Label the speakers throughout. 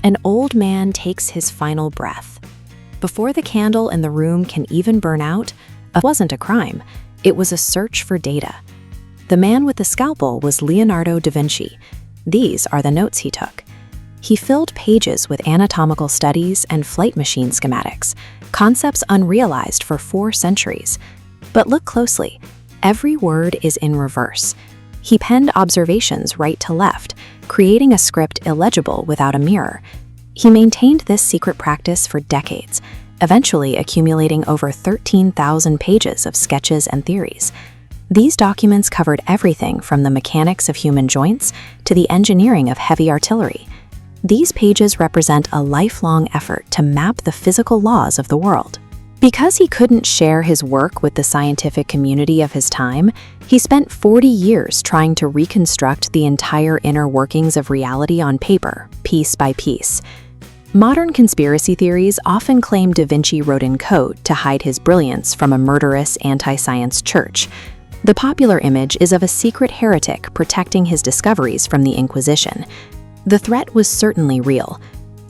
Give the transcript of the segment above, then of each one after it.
Speaker 1: An old man takes his final breath. Before the candle in the room can even burn out, it wasn't a crime. It was a search for data. The man with the scalpel was Leonardo da Vinci. These are the notes he took. He filled pages with anatomical studies and flight machine schematics, concepts unrealized for 4 centuries. But look closely. Every word is in reverse. He penned observations right to left, creating a script illegible without a mirror. He maintained this secret practice for decades, eventually accumulating over 13,000 pages of sketches and theories. These documents covered everything from the mechanics of human joints to the engineering of heavy artillery. These pages represent a lifelong effort to map the physical laws of the world. Because he couldn't share his work with the scientific community of his time, he spent 40 years trying to reconstruct the entire inner workings of reality on paper, piece by piece. Modern conspiracy theories often claim Da Vinci wrote in code to hide his brilliance from a murderous anti-science church. The popular image is of a secret heretic protecting his discoveries from the Inquisition. The threat was certainly real.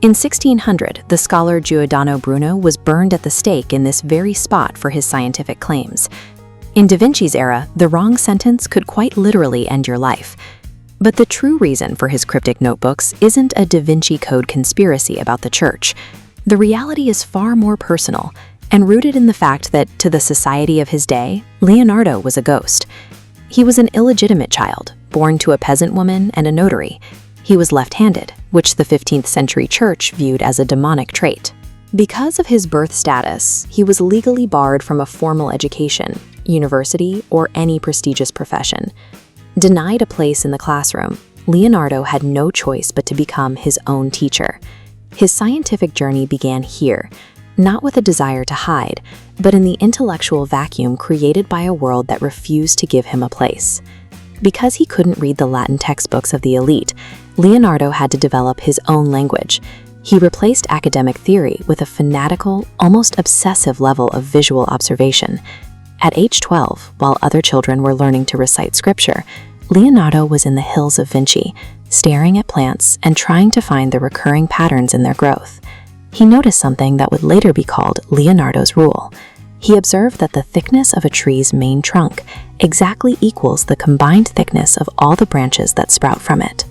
Speaker 1: In 1600, the scholar Giordano Bruno was burned at the stake in this very spot for his scientific claims. In Da Vinci's era, the wrong sentence could quite literally end your life. But the true reason for his cryptic notebooks isn't a Da Vinci Code conspiracy about the church. The reality is far more personal and rooted in the fact that, to the society of his day, Leonardo was a ghost. He was an illegitimate child, born to a peasant woman and a notary. He was left-handed, which the 15th century church viewed as a demonic trait. Because of his birth status, he was legally barred from a formal education, university, or any prestigious profession. Denied a place in the classroom, Leonardo had no choice but to become his own teacher. His scientific journey began here, not with a desire to hide, but in the intellectual vacuum created by a world that refused to give him a place. Because he couldn't read the Latin textbooks of the elite, Leonardo had to develop his own language. He replaced academic theory with a fanatical, almost obsessive level of visual observation. At age 12, while other children were learning to recite scripture, Leonardo was in the hills of Vinci, staring at plants and trying to find the recurring patterns in their growth. He noticed something that would later be called Leonardo's rule. He observed that the thickness of a tree's main trunk exactly equals the combined thickness of all the branches that sprout from it.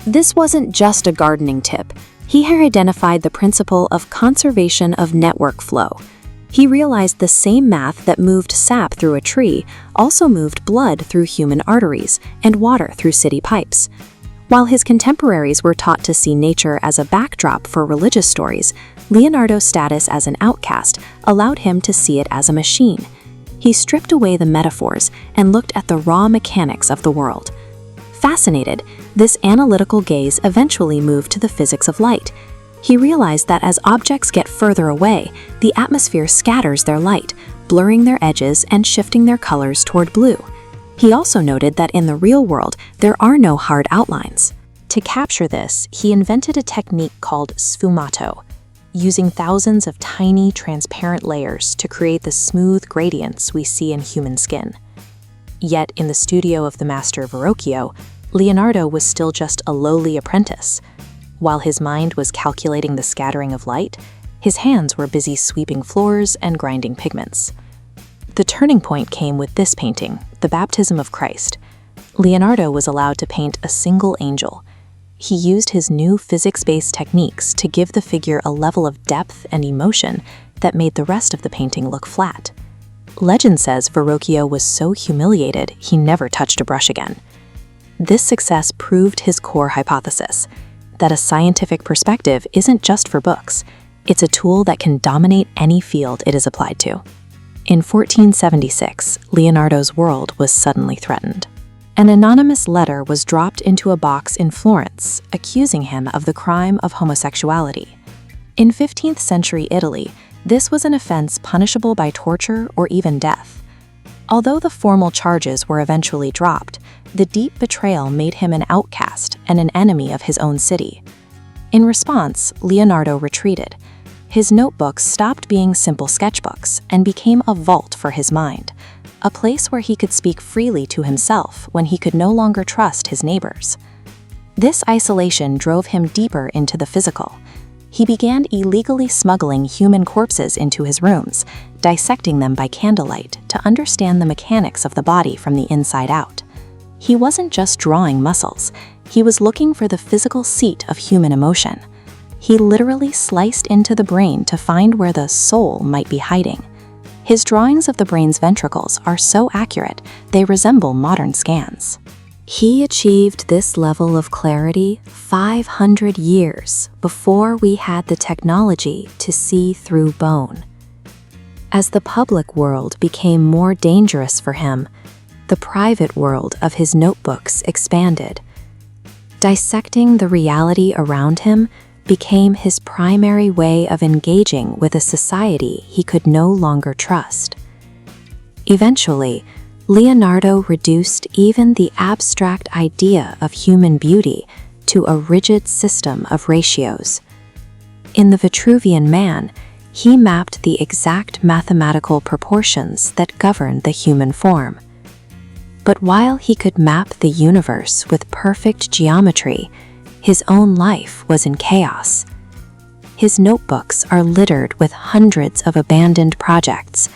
Speaker 1: This wasn't just a gardening tip. He had identified the principle of conservation of network flow. He realized the same math that moved sap through a tree also moved blood through human arteries and water through city pipes. While his contemporaries were taught to see nature as a backdrop for religious stories, Leonardo's status as an outcast allowed him to see it as a machine. He stripped away the metaphors and looked at the raw mechanics of the world. Fascinated, this analytical gaze eventually moved to the physics of light. He realized that as objects get further away, the atmosphere scatters their light, blurring their edges and shifting their colors toward blue. He also noted that in the real world, there are no hard outlines. To capture this, he invented a technique called sfumato, using thousands of tiny, transparent layers to create the smooth gradients we see in human skin. Yet in the studio of the master Verrocchio, Leonardo was still just a lowly apprentice. While his mind was calculating the scattering of light, his hands were busy sweeping floors and grinding pigments. The turning point came with this painting, The Baptism of Christ. Leonardo was allowed to paint a single angel. He used his new physics-based techniques to give the figure a level of depth and emotion that made the rest of the painting look flat. Legend says Verrocchio was so humiliated he never touched a brush again. This success proved his core hypothesis, that a scientific perspective isn't just for books. It's a tool that can dominate any field it is applied to. In 1476, Leonardo's world was suddenly threatened. An anonymous letter was dropped into a box in Florence, accusing him of the crime of homosexuality. In 15th century Italy, this was an offense punishable by torture or even death. Although the formal charges were eventually dropped, the deep betrayal made him an outcast and an enemy of his own city. In response, Leonardo retreated. His notebooks stopped being simple sketchbooks and became a vault for his mind, a place where he could speak freely to himself when he could no longer trust his neighbors. This isolation drove him deeper into the physical. He began illegally smuggling human corpses into his rooms, dissecting them by candlelight to understand the mechanics of the body from the inside out. He wasn't just drawing muscles, he was looking for the physical seat of human emotion. He literally sliced into the brain to find where the soul might be hiding. His drawings of the brain's ventricles are so accurate, they resemble modern scans. He achieved this level of clarity 500 years before we had the technology to see through bone. As the public world became more dangerous for him, the private world of his notebooks expanded. Dissecting the reality around him became his primary way of engaging with a society he could no longer trust. Eventually, Leonardo reduced even the abstract idea of human beauty to a rigid system of ratios. In the Vitruvian Man, he mapped the exact mathematical proportions that govern the human form. But while he could map the universe with perfect geometry, his own life was in chaos. His notebooks are littered with hundreds of abandoned projects,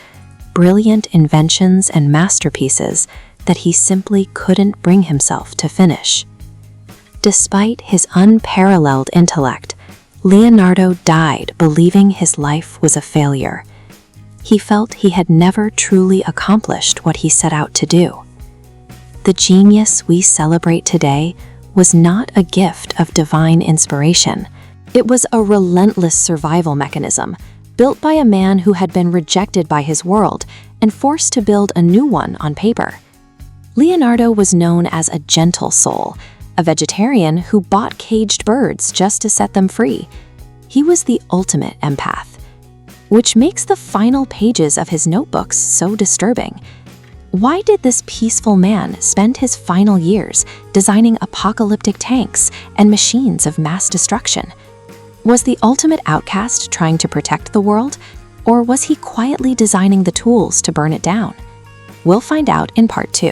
Speaker 1: brilliant inventions and masterpieces that he simply couldn't bring himself to finish. Despite his unparalleled intellect, Leonardo died believing his life was a failure. He felt he had never truly accomplished what he set out to do. The genius we celebrate today was not a gift of divine inspiration. It was a relentless survival mechanism, built by a man who had been rejected by his world and forced to build a new one on paper. Leonardo was known as a gentle soul, a vegetarian who bought caged birds just to set them free. He was the ultimate empath, which makes the final pages of his notebooks so disturbing. Why did this peaceful man spend his final years designing apocalyptic tanks and machines of mass destruction? Was the ultimate outcast trying to protect the world, or was he quietly designing the tools to burn it down? We'll find out in part 2.